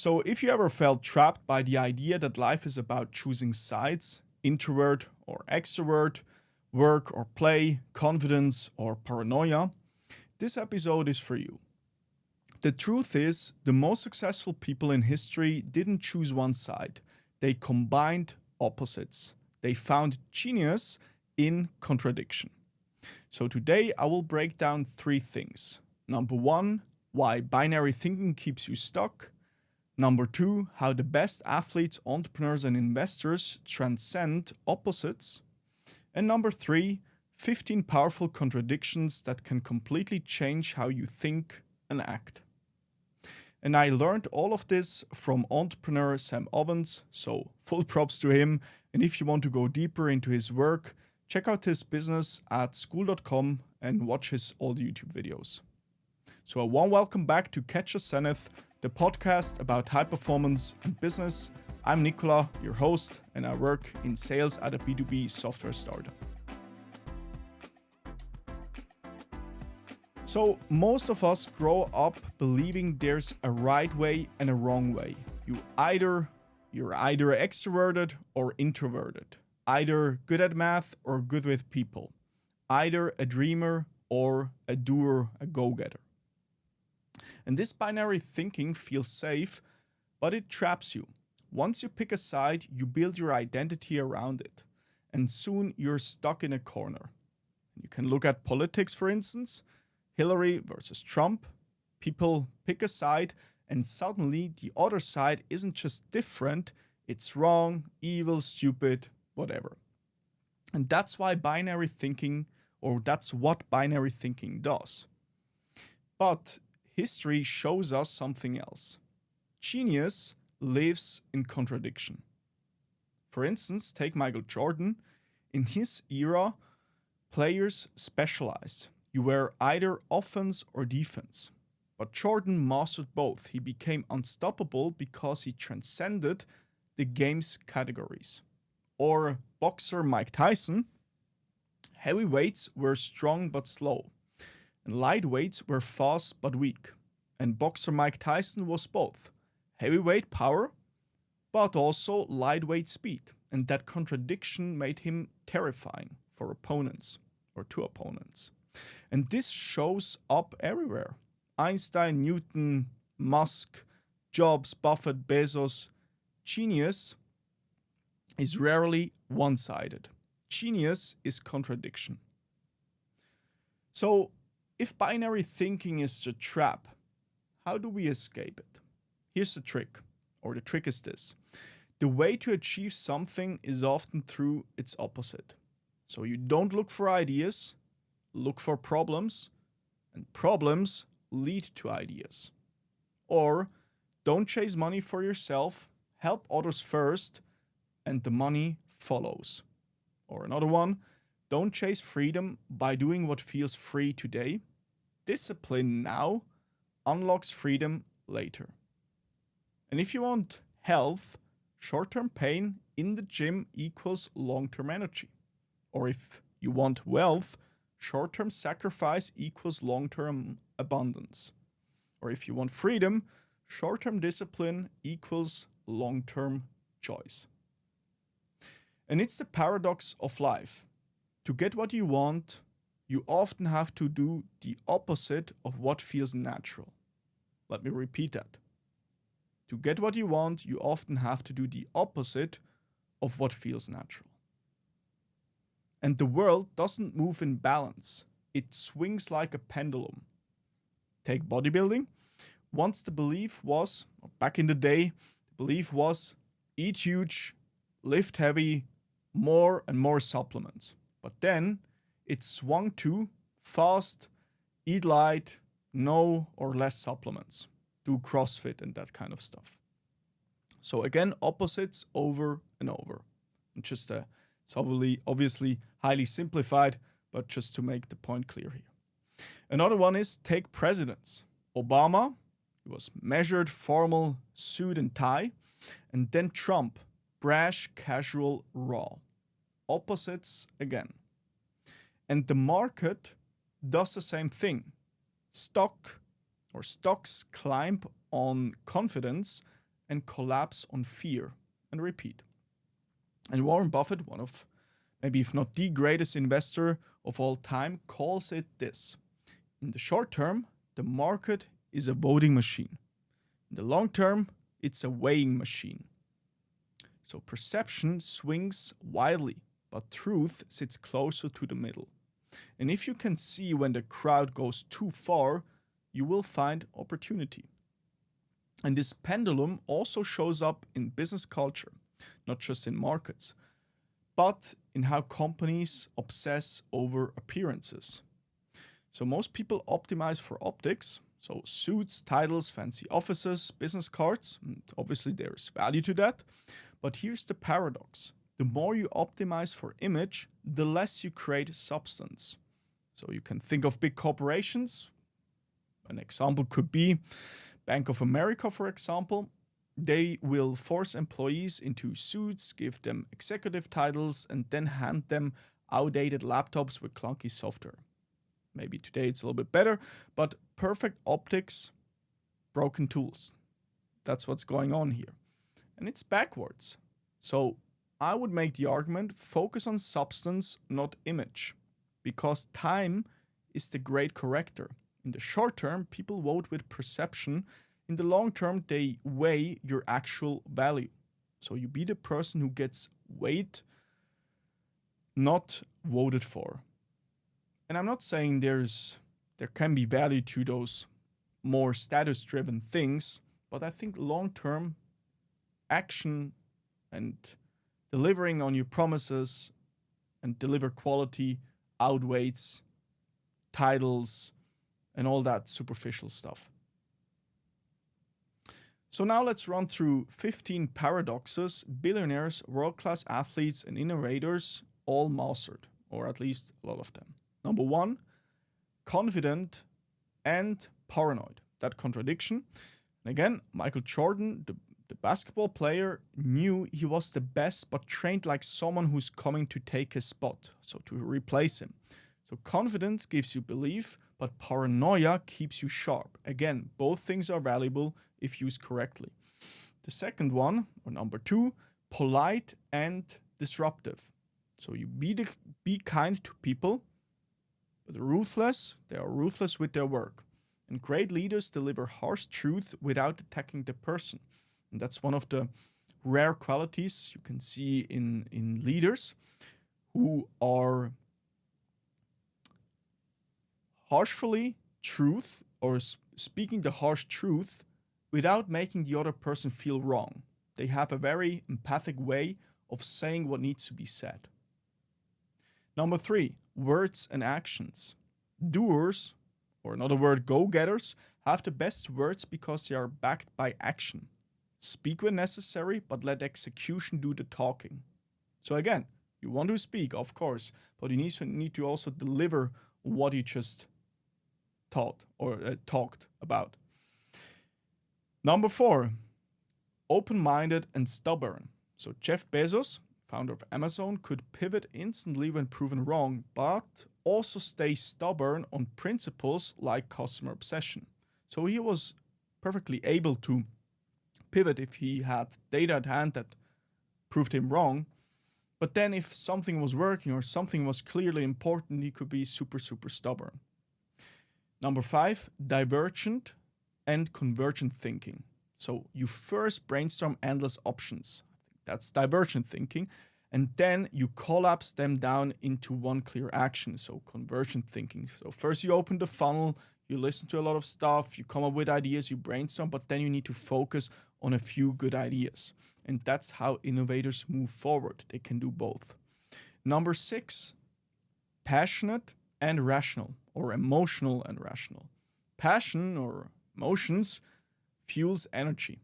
So, if you ever felt trapped by the idea that life is about choosing sides, introvert or extrovert, work or play, confidence or paranoia, this episode is for you. The truth is, the most successful people in history didn't choose one side, they combined opposites. They found genius in contradiction. So, today I will break down three things. Number one, why binary thinking keeps you stuck. Number two, how the best athletes, entrepreneurs, and investors transcend opposites. And number three, 15 powerful contradictions that can completely change how you think and act. And I learned all of this from entrepreneur Sam Ovens, so full props to him. And if you want to go deeper into his work, check out his business at school.com and watch his old YouTube videos. So a warm welcome back to Catch a Zenith, the podcast about high performance and business. I'm Nicola, your host, and I work in sales at a B2B software startup. So most of us grow up believing there's a right way and a wrong way. You're either extroverted or introverted, either good at math or good with people, either a dreamer or a doer, a go-getter. And this binary thinking feels safe, but it traps you. Once you pick a side, you build your identity around it, and soon you're stuck in a corner. You can look at politics, for instance, Hillary versus Trump. People pick a side, and suddenly the other side isn't just different, it's wrong, evil, stupid, whatever. And that's what binary thinking does. But history shows us something else. Genius lives in contradiction. For instance, take Michael Jordan. In his era, players specialized. You were either offense or defense. But Jordan mastered both. He became unstoppable because he transcended the game's categories. Or boxer Mike Tyson. Heavyweights were strong but slow, and lightweights were fast but weak. And boxer Mike Tyson was both heavyweight power, but also lightweight speed. And that contradiction made him terrifying for opponents or to opponents. And this shows up everywhere. Einstein, Newton, Musk, Jobs, Buffett, Bezos. Genius is rarely one-sided. Genius is contradiction. So, if binary thinking is a trap, how do we escape it? Here's the trick, or the trick is this. The way to achieve something is often through its opposite. So you don't look for ideas, look for problems, and problems lead to ideas. Or don't chase money for yourself, help others first, and the money follows. Or another one, don't chase freedom by doing what feels free today. Discipline now unlocks freedom later. And if you want health, short-term pain in the gym equals long-term energy. Or if you want wealth, short-term sacrifice equals long-term abundance. Or if you want freedom, short-term discipline equals long-term choice. And it's the paradox of life. To get what you want, you often have to do the opposite of what feels natural. Let me repeat that. To get what you want, you often have to do the opposite of what feels natural. And the world doesn't move in balance. It swings like a pendulum. Take bodybuilding. Once the belief was, or back in the day, the belief was eat huge, lift heavy, more and more supplements. But then it swung to fast, eat light, no or less supplements, do CrossFit and that kind of stuff. So again, opposites over and over. And just it's obviously highly simplified, but just to make the point clear here. Another one is take presidents. Obama, he was measured, formal, suit and tie. And then Trump, brash, casual, raw. Opposites again. And the market does the same thing. Stocks climb on confidence and collapse on fear and repeat. And Warren Buffett, one of maybe if not the greatest investor of all time, calls it this: in the short term, the market is a voting machine. In the long term, it's a weighing machine. So perception swings wildly, but truth sits closer to the middle. And if you can see when the crowd goes too far, you will find opportunity. And this pendulum also shows up in business culture, not just in markets, but in how companies obsess over appearances. So most people optimize for optics, so suits, titles, fancy offices, business cards, and obviously there's value to that. But here's the paradox: the more you optimize for image, the less you create substance. So you can think of big corporations. An example could be Bank of America, for example. They will force employees into suits, give them executive titles, and then hand them outdated laptops with clunky software. Maybe today it's a little bit better, but perfect optics, broken tools. That's what's going on here. And it's backwards. So I would make the argument, focus on substance, not image, because time is the great corrector. In the short term, people vote with perception. In the long term, they weigh your actual value. So you be the person who gets weighed, not voted for. And I'm not saying there can be value to those more status-driven things, but I think long-term action and delivering on your promises and deliver quality outweighs titles and all that superficial stuff. So now let's run through 15 paradoxes billionaires, world-class athletes, and innovators all mastered, or at least a lot of them. Number 1, confident and paranoid. That contradiction. And again, Michael Jordan, the basketball player, knew he was the best, but trained like someone who's coming to take his spot, so to replace him. So confidence gives you belief, but paranoia keeps you sharp. Again, both things are valuable if used correctly. The second one, or number 2, polite and disruptive. So you be kind to people, but ruthless. They are ruthless with their work. And great leaders deliver harsh truth without attacking the person. And that's one of the rare qualities you can see in leaders who are harshly truth or speaking the harsh truth without making the other person feel wrong. They have a very empathic way of saying what needs to be said. Number 3, words and actions. Doers, or another word, go-getters, have the best words because they are backed by action. Speak when necessary, but let execution do the talking. So again, you want to speak, of course, but you need to also deliver what you just taught or talked about. Number 4, open-minded and stubborn. So Jeff Bezos, founder of Amazon, could pivot instantly when proven wrong, but also stay stubborn on principles like customer obsession. So he was perfectly able to pivot if he had data at hand that proved him wrong. But then if something was working or something was clearly important, he could be super, super stubborn. Number 5, divergent and convergent thinking. So you first brainstorm endless options. That's divergent thinking. And then you collapse them down into one clear action. So convergent thinking. So first you open the funnel, you listen to a lot of stuff, you come up with ideas, you brainstorm, but then you need to focus on a few good ideas. And that's how innovators move forward. They can do both. Number 6, passionate and rational, or emotional and rational. Passion or emotions fuels energy.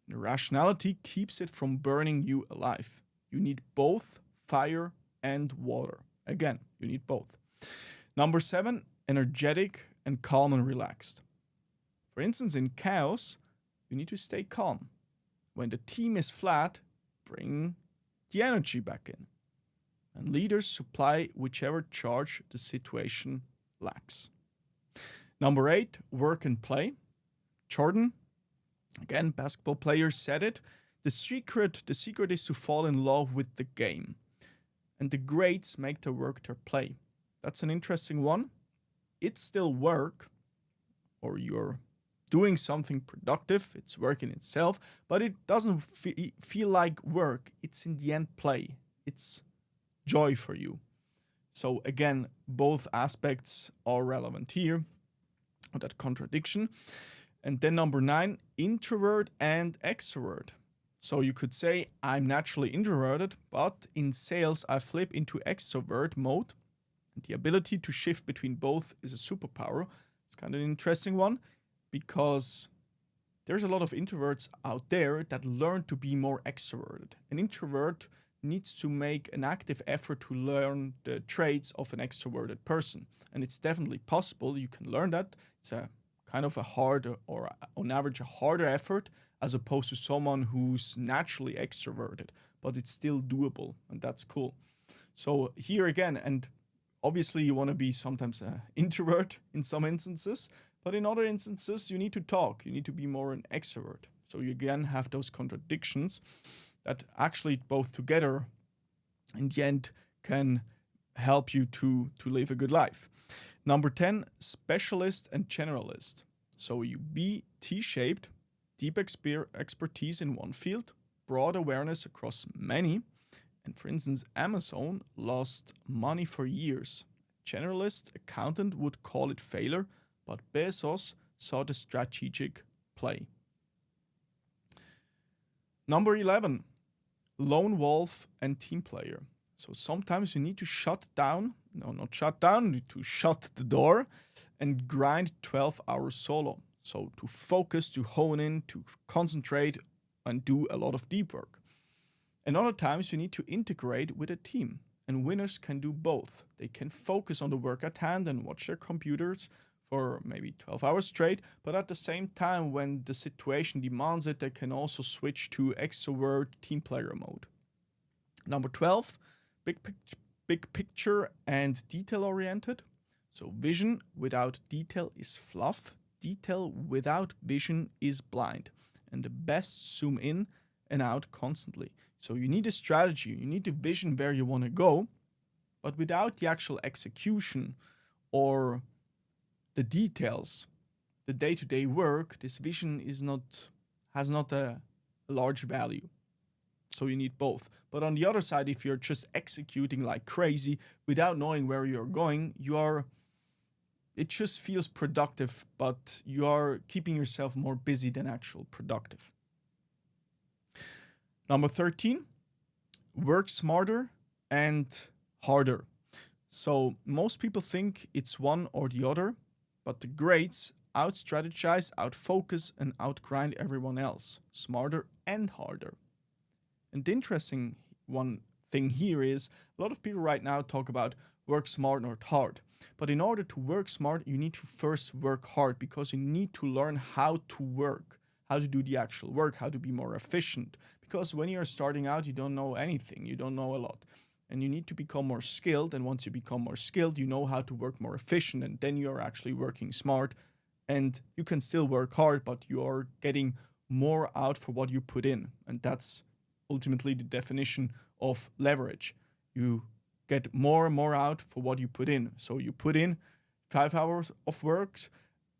And rationality keeps it from burning you alive. You need both fire and water. Again, you need both. Number 7, energetic and calm and relaxed. For instance, in chaos, you need to stay calm. When the team is flat, bring the energy back in. And leaders supply whichever charge the situation lacks. Number 8, work and play. Jordan Again, basketball players said it. The secret is to fall in love with the game. And the grades make their work their play. That's an interesting one. It's still work, or you're doing something productive, it's work in itself, but it doesn't feel like work. It's in the end play. It's joy for you. So again, both aspects are relevant here, that contradiction. And then number 9, introvert and extrovert. So you could say I'm naturally introverted, but in sales I flip into extrovert mode. And the ability to shift between both is a superpower. It's kind of an interesting one because there's a lot of introverts out there that learn to be more extroverted. An introvert needs to make an active effort to learn the traits of an extroverted person. And it's definitely possible. You can learn that. It's a kind of a hard, or on average a harder effort, as opposed to someone who's naturally extroverted, but it's still doable, and that's cool. So here again, and obviously you want to be sometimes an introvert in some instances, but in other instances you need to talk, you need to be more an extrovert. So you again have those contradictions that actually both together in the end can help you to live a good life. Number 10, specialist and generalist. So you be T-shaped, deep expertise in one field, broad awareness across many. And for instance, Amazon lost money for years. Generalist accountant would call it failure, but Bezos saw the strategic play. Number 11, lone wolf and team player. So sometimes you need to shut down, no, not shut down, you need to shut the door and grind 12 hours solo. So to focus, to hone in, to concentrate and do a lot of deep work. And other times you need to integrate with a team. And winners can do both. They can focus on the work at hand and watch their computers for maybe 12 hours straight, but at the same time, when the situation demands it, they can also switch to extrovert team player mode. Number 12, big picture and detail oriented. So vision without detail is fluff. Detail without vision is blind. And the best zoom in and out constantly. So you need a strategy, you need a vision where you want to go, but without the actual execution or the details, the day-to-day work, this vision has not a large value. So you need both. But on the other side, if you're just executing like crazy without knowing where you're going, it just feels productive, but you are keeping yourself more busy than actual productive. Number 13, work smarter and harder. So most people think it's one or the other, but the grades out-strategize, out-focus, and out-grind everyone else, smarter and harder. And the interesting one thing here is a lot of people right now talk about work smart, not hard. But in order to work smart, you need to first work hard because you need to learn how to work, how to do the actual work, how to be more efficient. Because when you're starting out, you don't know anything, you don't know a lot. And you need to become more skilled. And once you become more skilled, you know how to work more efficient. And then you're actually working smart. And you can still work hard, but you are getting more out for what you put in. And that's ultimately the definition of leverage. You get more and more out for what you put in. So you put in 5 hours of work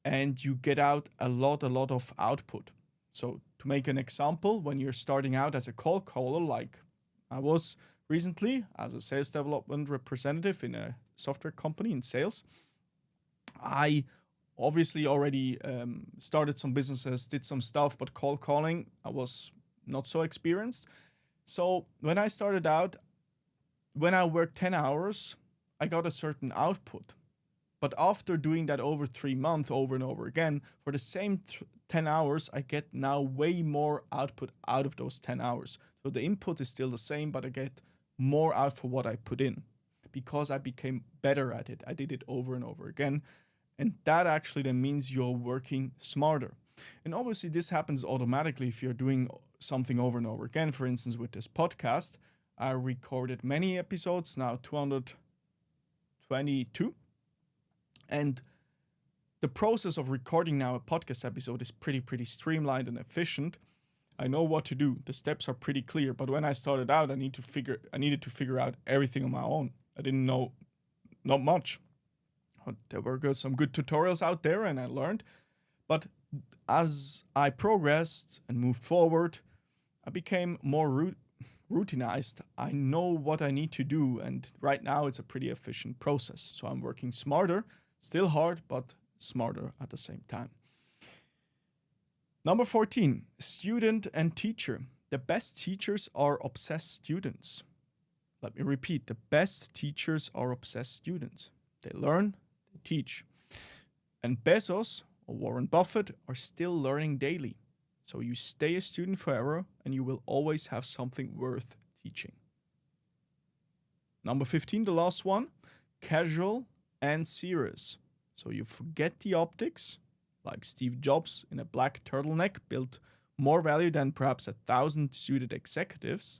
and you get out a lot of output. So to make an example, when you're starting out as a cold caller, like I was recently as a sales development representative in a software company in sales, I obviously already started some businesses, did some stuff, but cold calling, I was not so experienced. So when I started out, when I worked 10 hours, I got a certain output. But after doing that over 3 months, over and over again, for the same 10 hours, I get now way more output out of those 10 hours. So the input is still the same, but I get more out for what I put in because I became better at it. I did it over and over again. And that actually then means you're working smarter. And obviously this happens automatically if you're doing something over and over again. For instance, with this podcast, I recorded many episodes, now 222. And The process of recording now a podcast episode is pretty streamlined and efficient. I know what to do. The steps are pretty clear. But when I started out, I needed to figure out everything on my own. I didn't know not much. There were some good tutorials out there, and I learned. But as I progressed and moved forward, I became more routinized. I know what I need to do, and right now it's a pretty efficient process. So I'm working smarter, still hard, but smarter at the same time. Number 14, student and teacher. The best teachers are obsessed students. Let me repeat, the best teachers are obsessed students. They learn, they teach. And Bezos or Warren Buffett are still learning daily. So you stay a student forever and you will always have something worth teaching. Number 15, the last one, casual and serious. So you forget the optics, like Steve Jobs in a black turtleneck built more value than perhaps 1,000 suited executives,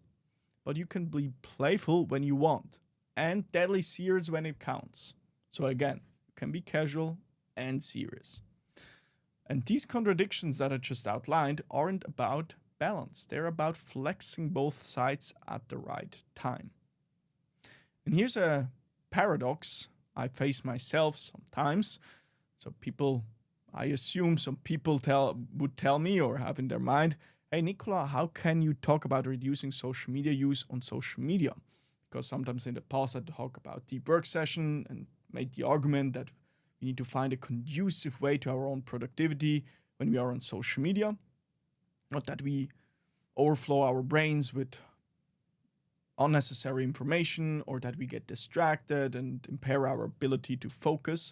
but you can be playful when you want and deadly serious when it counts. So again, you can be casual and serious. And these contradictions that I just outlined aren't about balance. They're about flexing both sides at the right time. And here's a paradox I face myself sometimes. So I assume some people would tell me or have in their mind, hey, Nicola, how can you talk about reducing social media use on social media? Because sometimes in the past I talk about deep work session and made the argument that we need to find a conducive way to our own productivity when we are on social media. Not that we overflow our brains with unnecessary information or that we get distracted and impair our ability to focus.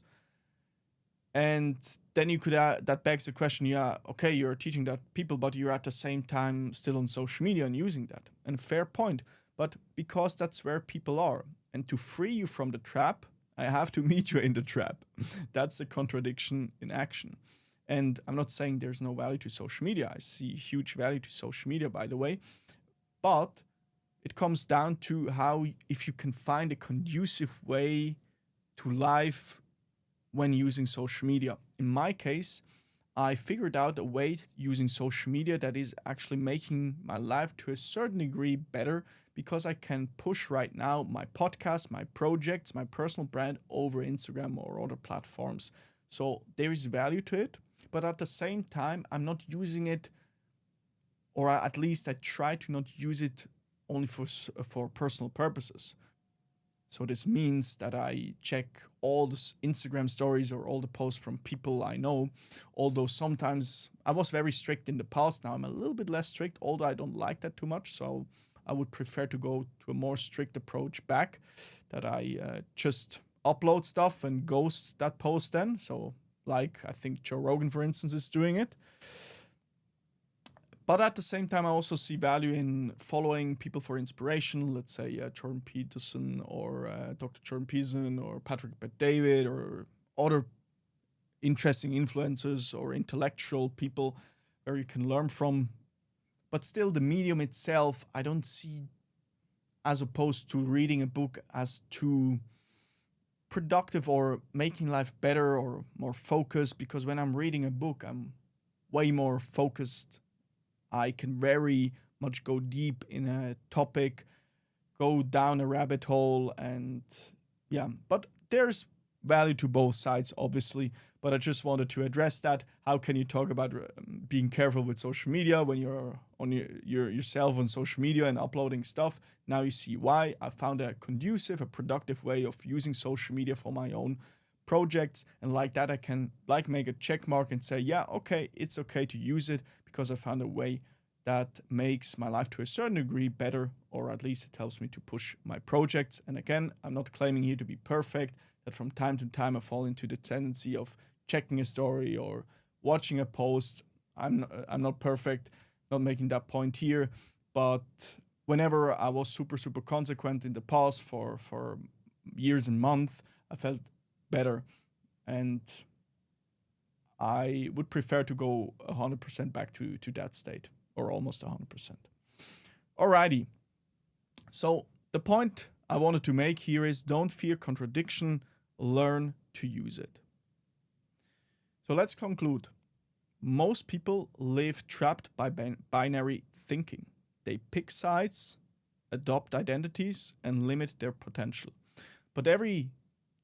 And then that begs the question, yeah, okay, you're teaching that people, but you're at the same time still on social media and using that. And fair point, but because that's where people are. And to free you from the trap, I have to meet you in the trap. That's a contradiction in action. And I'm not saying there's no value to social media. I see huge value to social media, by the way. But it comes down to if you can find a conducive way to life when using social media. In my case, I figured out a way using social media that is actually making my life to a certain degree better because I can push right now my podcast, my projects, my personal brand over Instagram or other platforms. So there is value to it, but at the same time, I'm not using it, or at least I try to not use it only for personal purposes. So this means that I check all the Instagram stories or all the posts from people I know, although sometimes I was very strict in the past. Now I'm a little bit less strict, although I don't like that too much. So I would prefer to go to a more strict approach back, that I just upload stuff and ghost that post then. So like I think Joe Rogan, for instance, is doing it. But at the same time, I also see value in following people for inspiration. Let's say Jordan Peterson or Dr. Jordan Peterson or Patrick Bet-David or other interesting influencers or intellectual people where you can learn from. But still, the medium itself, I don't see, as opposed to reading a book, as too productive or making life better or more focused. Because when I'm reading a book, I'm way more focused. I can very much go deep in a topic, go down a rabbit hole, and yeah. But there's value to both sides, obviously. But I just wanted to address that. How can you talk about being careful with social media when you're on yourself on social media and uploading stuff? Now you see why. I found a conducive, a productive way of using social media for my own projects, and like that I can make a check mark and say, yeah, okay, it's okay to use it because I found a way that makes my life to a certain degree better, or at least it helps me to push my projects. And again, I'm not claiming here to be perfect, that from time to time I fall into the tendency of checking a story or watching a post. I'm not perfect, not making that point here, but whenever I was super consequent in the past for years and months, I felt better, and I would prefer to go 100% back to that state, or almost 100%. Alrighty. So the point I wanted to make here is don't fear contradiction, learn to use it. So let's conclude. Most people live trapped by binary thinking. They pick sides, adopt identities, and limit their potential. But every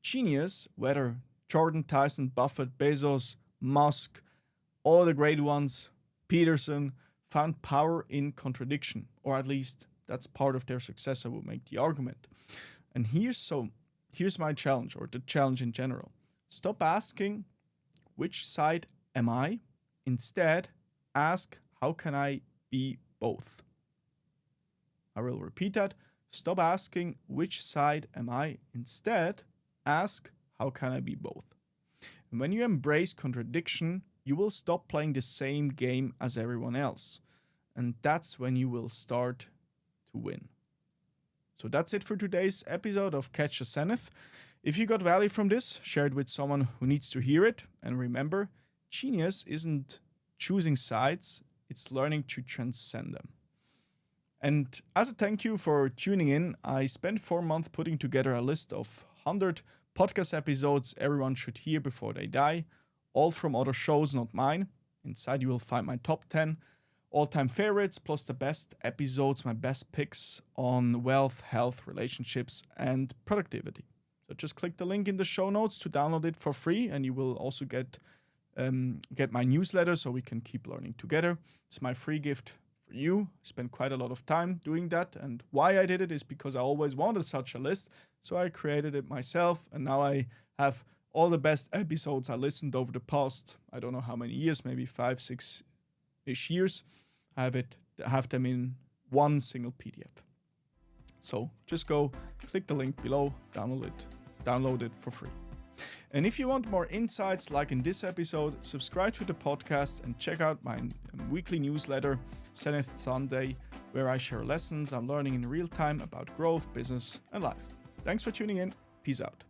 genius, whether Jordan, Tyson, Buffett, Bezos, Musk, all the great ones, Peterson, found power in contradiction, or at least that's part of their success. I would make the argument. And here's my challenge, or the challenge in general. Stop asking, which side am I? Instead, ask, how can I be both? I will repeat that. Stop asking, which side am I? Instead, ask, how can I be both? And when you embrace contradiction, you will stop playing the same game as everyone else. And that's when you will start to win. So that's it for today's episode of Catch the Zenith. If you got value from this, share it with someone who needs to hear it. And remember, genius isn't choosing sides, it's learning to transcend them. And as a thank you for tuning in, I spent 4 months putting together a list of 100 podcast episodes everyone should hear before they die, all from other shows, not mine. Inside you will find my top 10 all-time favorites, plus the best episodes, my best picks on wealth, health, relationships, and productivity. So just click the link in the show notes to download it for free, and you will also get my newsletter so we can keep learning together. It's my free gift for you. I spent quite a lot of time doing that, and why I did it is because I always wanted such a list, so I created it myself, and now I have all the best episodes I listened over the past, I don't know how many years, maybe 5, 6-ish years. I have them in one single PDF. So just go click the link below, download it for free. And if you want more insights like in this episode, subscribe to the podcast and check out my weekly newsletter, Zenith Sunday, where I share lessons I'm learning in real time about growth, business, and life. Thanks for tuning in. Peace out.